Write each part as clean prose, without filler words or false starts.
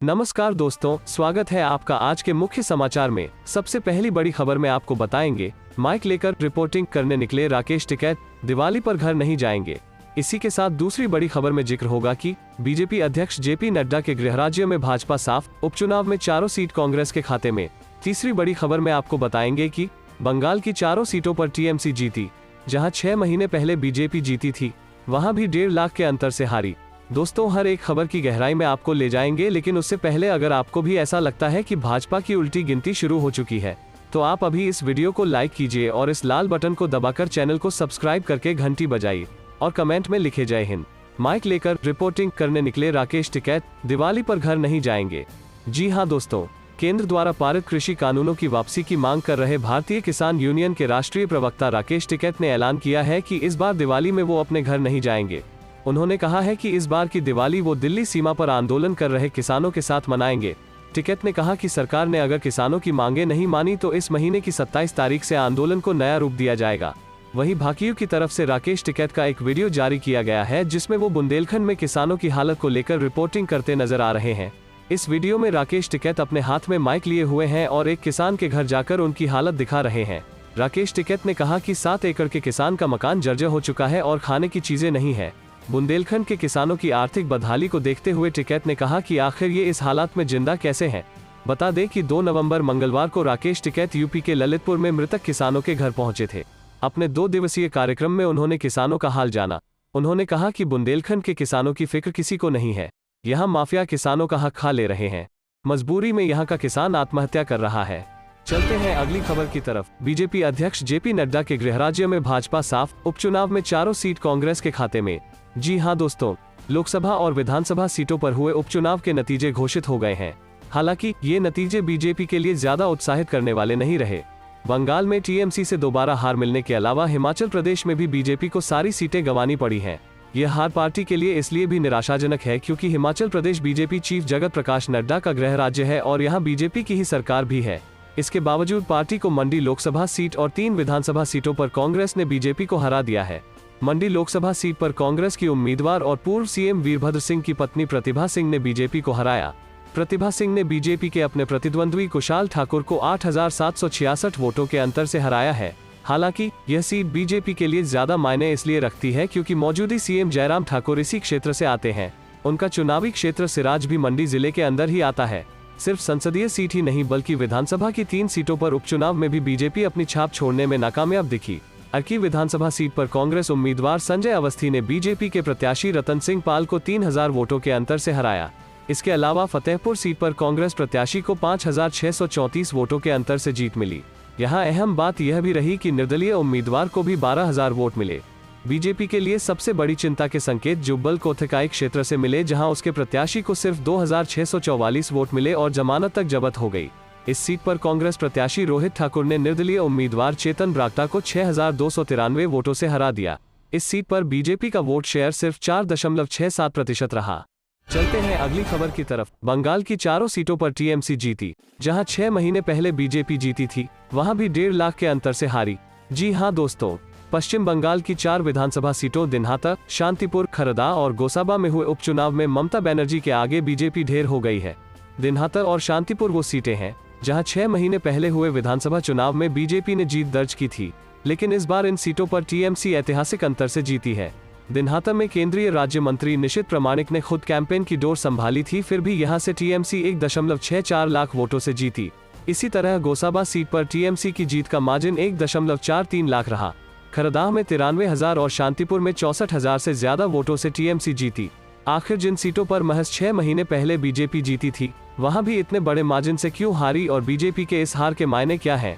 नमस्कार दोस्तों, स्वागत है आपका आज के मुख्य समाचार में। सबसे पहली बड़ी खबर में आपको बताएंगे, माइक लेकर रिपोर्टिंग करने निकले राकेश टिकैत, दिवाली पर घर नहीं जाएंगे। इसी के साथ दूसरी बड़ी खबर में जिक्र होगा कि बीजेपी अध्यक्ष जेपी नड्डा के गृह राज्य में भाजपा साफ, उपचुनाव में चारों सीट कांग्रेस के खाते में। तीसरी बड़ी खबर में आपको बताएंगे कि बंगाल की चारों सीटों पर टीएमसी जीती। जहां 6 महीने पहले बीजेपी जीती थी, वहां भी 1.5 लाख के अंतर से हारी। दोस्तों, हर एक खबर की गहराई में आपको ले जाएंगे, लेकिन उससे पहले अगर आपको भी ऐसा लगता है कि भाजपा की उल्टी गिनती शुरू हो चुकी है, तो आप अभी इस वीडियो को लाइक कीजिए और इस लाल बटन को दबाकर चैनल को सब्सक्राइब करके घंटी बजाइए और कमेंट में लिखे जय हिंद। माइक लेकर रिपोर्टिंग करने निकले राकेश टिकैत, दिवाली पर घर नहीं जाएंगे। जी हां दोस्तों, केंद्र द्वारा पारित कृषि कानूनों की वापसी की मांग कर रहे भारतीय किसान यूनियन के राष्ट्रीय प्रवक्ता राकेश टिकैत ने ऐलान किया है कि इस बार दिवाली में वो अपने घर नहीं जाएंगे। उन्होंने कहा है कि इस बार की दिवाली वो दिल्ली सीमा पर आंदोलन कर रहे किसानों के साथ मनाएंगे। टिकैत ने कहा कि सरकार ने अगर किसानों की मांगे नहीं मानी तो इस महीने की 27 तारीख से आंदोलन को नया रूप दिया जाएगा। वहीं भाकियू की तरफ से राकेश टिकैत का एक वीडियो जारी किया गया है, जिसमें वो बुंदेलखंड में किसानों की हालत को लेकर रिपोर्टिंग करते नजर आ रहे हैं। इस वीडियो में राकेश टिकैत अपने हाथ में माइक लिए हुए हैं और एक किसान के घर जाकर उनकी हालत दिखा रहे हैं। राकेश टिकैत ने कहा कि 7 एकड़ के किसान का मकान जर्जर हो चुका है और खाने की चीजें नहीं है। बुंदेलखंड के किसानों की आर्थिक बदहाली को देखते हुए टिकैत ने कहा कि आखिर ये इस हालात में जिंदा कैसे हैं। बता दें कि 2 नवंबर मंगलवार को राकेश टिकैत यूपी के ललितपुर में मृतक किसानों के घर पहुंचे थे। अपने 2 दिवसीय कार्यक्रम में उन्होंने किसानों का हाल जाना। उन्होंने कहा कि बुंदेलखंड के किसानों की फिक्र किसी को नहीं है। यहाँ माफिया किसानों का हक खा ले रहे हैं। मजबूरी में यहाँ का किसान आत्महत्या कर रहा है। चलते हैं अगली खबर की तरफ। बीजेपी अध्यक्ष जेपी नड्डा के गृह राज्य में भाजपा साफ, उपचुनाव में चारों सीट कांग्रेस के खाते में। जी हां दोस्तों, लोकसभा और विधानसभा सीटों पर हुए उपचुनाव के नतीजे घोषित हो गए हैं। हालांकि ये नतीजे बीजेपी के लिए ज्यादा उत्साहित करने वाले नहीं रहे। बंगाल में टीएमसी से दोबारा हार मिलने के अलावा हिमाचल प्रदेश में भी बीजेपी को सारी सीटें गंवानी पड़ी हैं। यह हार पार्टी के लिए इसलिए भी निराशाजनक है क्योंकि हिमाचल प्रदेश बीजेपी चीफ जगत प्रकाश नड्डा का गृह राज्य है और यहाँ बीजेपी की ही सरकार भी है। इसके बावजूद पार्टी को मंडी लोकसभा सीट और 3 विधानसभा सीटों पर कांग्रेस ने बीजेपी को हरा दिया है। मंडी लोकसभा सीट पर कांग्रेस की उम्मीदवार और पूर्व सीएम वीरभद्र सिंह की पत्नी प्रतिभा सिंह ने बीजेपी को हराया। प्रतिभा सिंह ने बीजेपी के अपने प्रतिद्वंद्वी कुशाल ठाकुर को 8,766 वोटों के अंतर से हराया है। हालांकि यह सीट बीजेपी के लिए ज्यादा मायने इसलिए रखती है क्योंकि मौजूदा सीएम जयराम ठाकुर इसी क्षेत्र से आते हैं। उनका चुनावी क्षेत्र सिराज भी मंडी जिले के अंदर ही आता है। सिर्फ संसदीय सीट ही नहीं बल्कि विधानसभा की 3 सीटों पर उपचुनाव में भी बीजेपी अपनी छाप छोड़ने में नाकामयाब दिखी। अर्की विधानसभा सीट पर कांग्रेस उम्मीदवार संजय अवस्थी ने बीजेपी के प्रत्याशी रतन सिंह पाल को 3,000 वोटों के अंतर से हराया। इसके अलावा फतेहपुर सीट पर कांग्रेस प्रत्याशी को 5,634 वोटों के अंतर से जीत मिली। यहां अहम बात यह भी रही कि निर्दलीय उम्मीदवार को भी 12,000 वोट मिले। बीजेपी के लिए सबसे बड़ी चिंता के संकेत जुब्बल कोथकाई क्षेत्र से मिले, जहां उसके प्रत्याशी को सिर्फ 2,644 वोट मिले और जमानत तक जब्त हो गई। इस सीट पर कांग्रेस प्रत्याशी रोहित ठाकुर ने निर्दलीय उम्मीदवार चेतन ब्राक्टा को 6,293 वोटों से हरा दिया। इस सीट पर बीजेपी का वोट शेयर सिर्फ 4.67% रहा। चलते हैं अगली खबर की तरफ। बंगाल की चारों सीटों पर टीएमसी जीती। जहां 6 महीने पहले बीजेपी जीती थी, वहां भी 1.5 लाख के अंतर से हारी। जी हां दोस्तों, पश्चिम बंगाल की 4 विधानसभा सीटों दिनहाटा, शांतिपुर, खरदा और गोसाबा में हुए उपचुनाव में ममता बनर्जी के आगे बीजेपी ढेर हो गई है। दिनहाटा और शांतिपुर वो सीटें हैं जहां 6 महीने पहले हुए विधानसभा चुनाव में बीजेपी ने जीत दर्ज की थी, लेकिन इस बार इन सीटों पर टीएमसी ऐतिहासिक अंतर से जीती है। दिनहाटा में केंद्रीय राज्य मंत्री निशित प्रामाणिक ने खुद कैंपेन की डोर संभाली थी, फिर भी यहां से टीएमसी 1.64 लाख वोटों से जीती। इसी तरह गोसाबा सीट पर टीएमसी की जीत का मार्जिन 1.43 लाख रहा। खरदाह में 93,000 और शांतिपुर में 64,000 से ज्यादा वोटों से टीएमसी जीती। आखिर जिन सीटों पर महज 6 महीने पहले बीजेपी जीती थी, वहां भी इतने बड़े मार्जिन से क्यों हारी और बीजेपी के इस हार के मायने क्या हैं?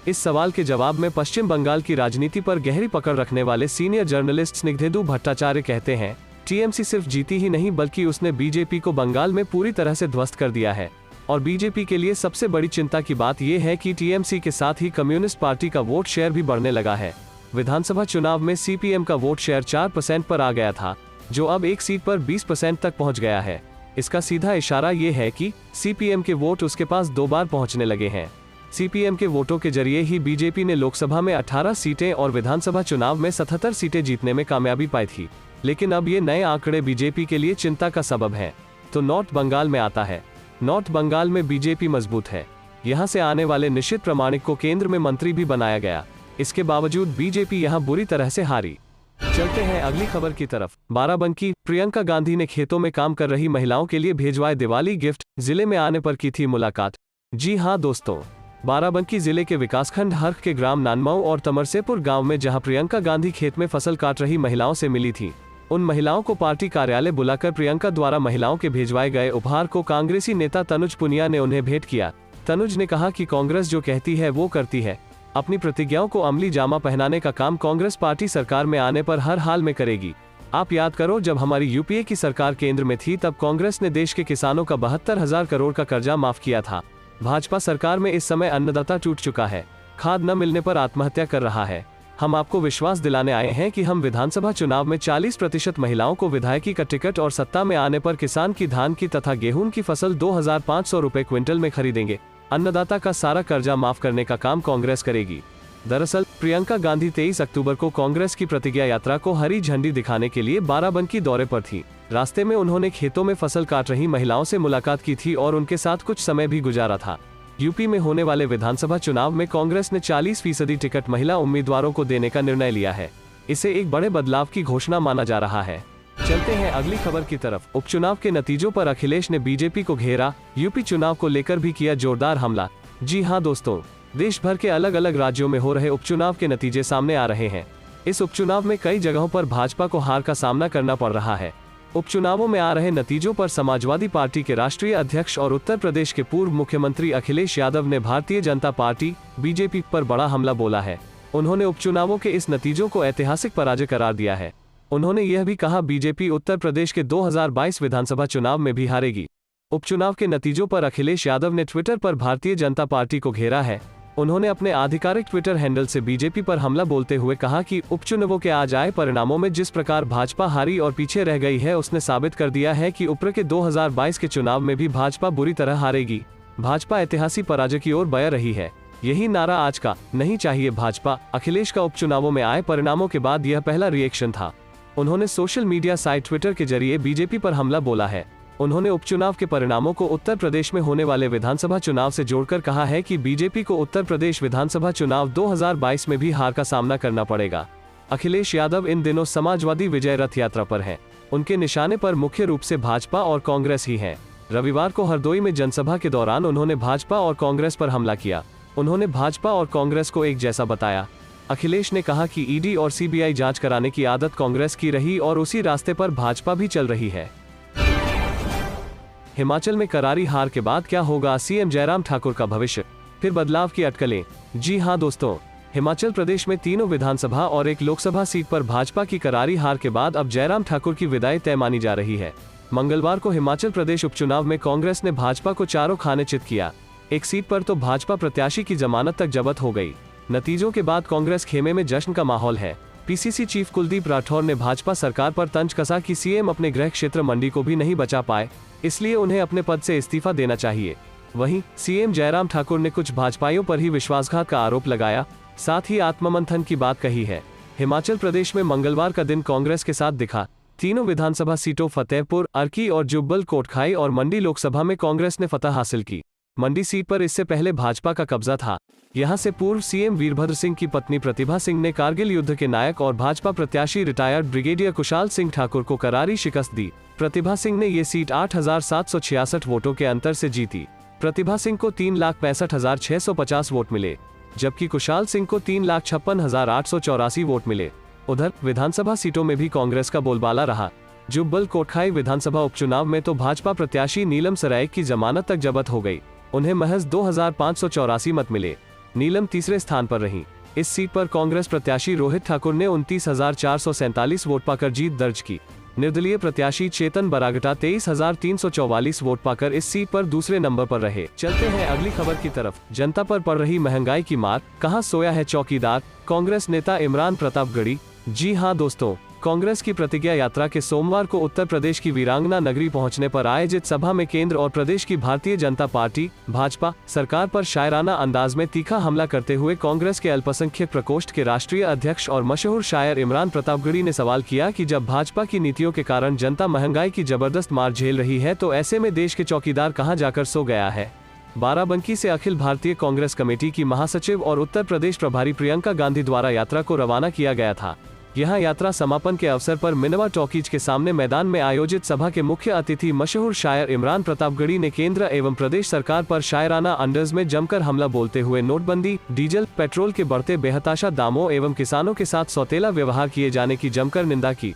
इस सवाल के जवाब में पश्चिम बंगाल की राजनीति पर गहरी पकड़ रखने वाले सीनियर जर्नलिस्ट स्निग्धेदु भट्टाचार्य कहते हैं, टीएमसी सिर्फ जीती ही नहीं बल्कि उसने बीजेपी को बंगाल में पूरी तरह से ध्वस्त कर दिया है। और बीजेपी के लिए सबसे बड़ी चिंता की बात यह है कि टीएमसी के साथ ही कम्युनिस्ट पार्टी का वोट शेयर भी बढ़ने लगा है। विधानसभा चुनाव में सीपीएम का वोट शेयर 4% पर आ गया था, जो अब एक सीट पर 20% तक पहुंच गया है। इसका सीधा इशारा ये है कि सीपीएम के वोट उसके पास 2 बार पहुंचने लगे हैं। सीपीएम के वोटों के जरिए ही बीजेपी ने लोकसभा में 18 सीटें और विधानसभा चुनाव में 77 सीटें जीतने में कामयाबी पाई थी। लेकिन अब ये नए आंकड़े बीजेपी के लिए चिंता का सबब है। तो नॉर्थ बंगाल में आता है। नॉर्थ बंगाल में बीजेपी मजबूत है। यहाँ से आने वाले निशित प्रामाणिक को केंद्र में मंत्री भी बनाया गया। इसके बावजूद बीजेपी यहाँ बुरी तरह से हारी। चलते हैं अगली खबर की तरफ। बाराबंकी, प्रियंका गांधी ने खेतों में काम कर रही महिलाओं के लिए भेजवाए दिवाली गिफ्ट, जिले में आने पर की थी मुलाकात। जी हां दोस्तों, बाराबंकी जिले के विकासखंड हर्क के ग्राम नानमऊ और तमरसेपुर गांव में जहां प्रियंका गांधी खेत में फसल काट रही महिलाओं से मिली थी, उन महिलाओं को पार्टी कार्यालय बुलाकर प्रियंका द्वारा महिलाओं के भेजवाए गए उपहार को कांग्रेसी नेता तनुज पुनिया ने उन्हें भेंट किया। तनुज ने कहा कि कांग्रेस जो कहती है वो करती है। अपनी प्रतिज्ञाओं को अमली जामा पहनाने का काम कांग्रेस पार्टी सरकार में आने पर हर हाल में करेगी। आप याद करो, जब हमारी यूपीए की सरकार केंद्र में थी तब कांग्रेस ने देश के किसानों का 72,000 करोड़ का कर्जा माफ किया था। भाजपा सरकार में इस समय अन्नदाता टूट चुका है, खाद न मिलने पर आत्महत्या कर रहा है। हम आपको विश्वास दिलाने आए हैं कि हम विधानसभा चुनाव में 40% महिलाओं को विधायकी का टिकट और सत्ता में आने पर किसान की धान की तथा गेहूं की फसल 2,500 रुपए क्विंटल में खरीदेंगे। अन्नदाता का सारा कर्जा माफ करने का काम कांग्रेस करेगी। दरअसल प्रियंका गांधी 23 अक्टूबर को कांग्रेस की प्रतिज्ञा यात्रा को हरी झंडी दिखाने के लिए बाराबंकी दौरे पर थी। रास्ते में उन्होंने खेतों में फसल काट रही महिलाओं से मुलाकात की थी और उनके साथ कुछ समय भी गुजारा था। यूपी में होने वाले विधानसभा चुनाव में कांग्रेस ने 40% टिकट महिला उम्मीदवारों को देने का निर्णय लिया है। इसे एक बड़े बदलाव की घोषणा माना जा रहा है। चलते हैं अगली खबर की तरफ। उपचुनाव के नतीजों पर अखिलेश ने बीजेपी को घेरा, यूपी चुनाव को लेकर भी किया जोरदार हमला। जी हां दोस्तों, देश भर के अलग अलग राज्यों में हो रहे उपचुनाव के नतीजे सामने आ रहे हैं। इस उपचुनाव में कई जगहों पर भाजपा को हार का सामना करना पड़ रहा है। उपचुनावों में आ रहे नतीजों पर समाजवादी पार्टी के राष्ट्रीय अध्यक्ष और उत्तर प्रदेश के पूर्व मुख्यमंत्री अखिलेश यादव ने भारतीय जनता पार्टी बीजेपी पर बड़ा हमला बोला है। उन्होंने उपचुनावों के इस नतीजों को ऐतिहासिक पराजय करार दिया है। उन्होंने यह भी कहा, बीजेपी उत्तर प्रदेश के 2022 विधानसभा चुनाव में भी हारेगी। उपचुनाव के नतीजों पर अखिलेश यादव ने ट्विटर पर भारतीय जनता पार्टी को घेरा है। उन्होंने अपने आधिकारिक ट्विटर हैंडल से बीजेपी पर हमला बोलते हुए कहा कि उपचुनावों के आज आए परिणामों में जिस प्रकार भाजपा हारी और पीछे रह गई है, उसने साबित कर दिया है कि ऊपर के 2022 के चुनाव में भी भाजपा बुरी तरह हारेगी। भाजपा ऐतिहासिक पराजय की ओर बढ़ रही है। यही नारा आज का, नहीं चाहिए भाजपा। अखिलेश का उपचुनावों में आए परिणामों के बाद यह पहला रिएक्शन था। उन्होंने सोशल मीडिया साइट ट्विटर के जरिए बीजेपी पर हमला बोला है। उन्होंने उपचुनाव के परिणामों को उत्तर प्रदेश में होने वाले विधानसभा चुनाव से जोड़कर कहा है कि बीजेपी को उत्तर प्रदेश विधानसभा चुनाव 2022 में भी हार का सामना करना पड़ेगा। अखिलेश यादव इन दिनों समाजवादी विजय रथ यात्रा पर हैं। उनके निशाने पर मुख्य रूप से भाजपा और कांग्रेस ही है। रविवार को हरदोई में जनसभा के दौरान उन्होंने भाजपा और कांग्रेस पर हमला किया। उन्होंने भाजपा और कांग्रेस को एक जैसा बताया। अखिलेश ने कहा कि ईडी और सीबीआई जांच कराने की आदत कांग्रेस की रही और उसी रास्ते पर भाजपा भी चल रही है। हिमाचल में करारी हार के बाद क्या होगा सीएम जयराम ठाकुर का भविष्य, फिर बदलाव की अटकलें। जी हां दोस्तों, हिमाचल प्रदेश में तीनों विधानसभा और एक लोकसभा सीट पर भाजपा की करारी हार के बाद अब जयराम ठाकुर की विदाई तय मानी जा रही है। मंगलवार को हिमाचल प्रदेश उपचुनाव में कांग्रेस ने भाजपा को चारों खाने चित किया। एक सीट पर तो भाजपा प्रत्याशी की जमानत तक जब्त हो गई। नतीजों के बाद कांग्रेस खेमे में जश्न का माहौल है। पीसीसी चीफ कुलदीप राठौर ने भाजपा सरकार पर तंज कसा कि सीएम अपने गृह क्षेत्र मंडी को भी नहीं बचा पाए, इसलिए उन्हें अपने पद से इस्तीफा देना चाहिए। वहीं सीएम जयराम ठाकुर ने कुछ भाजपाइयों पर ही विश्वासघात का आरोप लगाया, साथ ही आत्ममंथन की बात कही है। हिमाचल प्रदेश में मंगलवार का दिन कांग्रेस के साथ दिखा। तीनों विधानसभा सीटों फतेहपुर, अर्की और जुब्बल कोटखाई और मंडी लोकसभा में कांग्रेस ने फतह हासिल की। मंडी सीट पर इससे पहले भाजपा का कब्जा था। यहां से पूर्व सीएम वीरभद्र सिंह की पत्नी प्रतिभा सिंह ने कारगिल युद्ध के नायक और भाजपा प्रत्याशी रिटायर्ड ब्रिगेडियर कुशाल सिंह ठाकुर को करारी शिकस्त दी। प्रतिभा सिंह ने ये सीट 8,766 वोटों के अंतर से जीती। प्रतिभा सिंह को 3,65,650 वोट मिले, जबकि कुशाल सिंह को 3,56,884 वोट मिले। उधर विधानसभा सीटों में भी कांग्रेस का बोलबाला रहा। जुब्बल कोटखाई विधानसभा उपचुनाव में तो भाजपा प्रत्याशी नीलम सराइक की जमानत तक जब्त हो गई। उन्हें महज 2,584 मत मिले। नीलम तीसरे स्थान पर रहीं। इस सीट पर कांग्रेस प्रत्याशी रोहित ठाकुर ने 29,447 वोट पाकर जीत दर्ज की। निर्दलीय प्रत्याशी चेतन बरागटा 23,344 वोट पाकर इस सीट पर दूसरे नंबर पर रहे। चलते हैं अगली खबर की तरफ। जनता पर पड़ रही महंगाई की मार, कहां सोया है चौकीदार, कांग्रेस नेता इमरान प्रतापगढ़ी। जी हां दोस्तों, कांग्रेस की प्रतिज्ञा यात्रा के सोमवार को उत्तर प्रदेश की वीरांगना नगरी पहुंचने पर आयोजित सभा में केंद्र और प्रदेश की भारतीय जनता पार्टी भाजपा सरकार पर शायराना अंदाज में तीखा हमला करते हुए कांग्रेस के अल्पसंख्यक प्रकोष्ठ के राष्ट्रीय अध्यक्ष और मशहूर शायर इमरान प्रतापगढ़ी ने सवाल किया कि जब भाजपा की नीतियों के कारण जनता महंगाई की जबरदस्त मार झेल रही है तो ऐसे में देश के चौकीदार कहां जाकर सो गया है। बाराबंकी से अखिल भारतीय कांग्रेस कमेटी की महासचिव और उत्तर प्रदेश प्रभारी प्रियंका गांधी द्वारा यात्रा को रवाना किया गया था। यहां यात्रा समापन के अवसर पर मिनवा टॉकीज के सामने मैदान में आयोजित सभा के मुख्य अतिथि मशहूर शायर इमरान प्रतापगढ़ी ने केंद्र एवं प्रदेश सरकार पर शायराना अंदाज में जमकर हमला बोलते हुए नोटबंदी, डीजल, पेट्रोल के बढ़ते बेहताशा दामों एवं किसानों के साथ सौतेला व्यवहार किए जाने की जमकर निंदा की।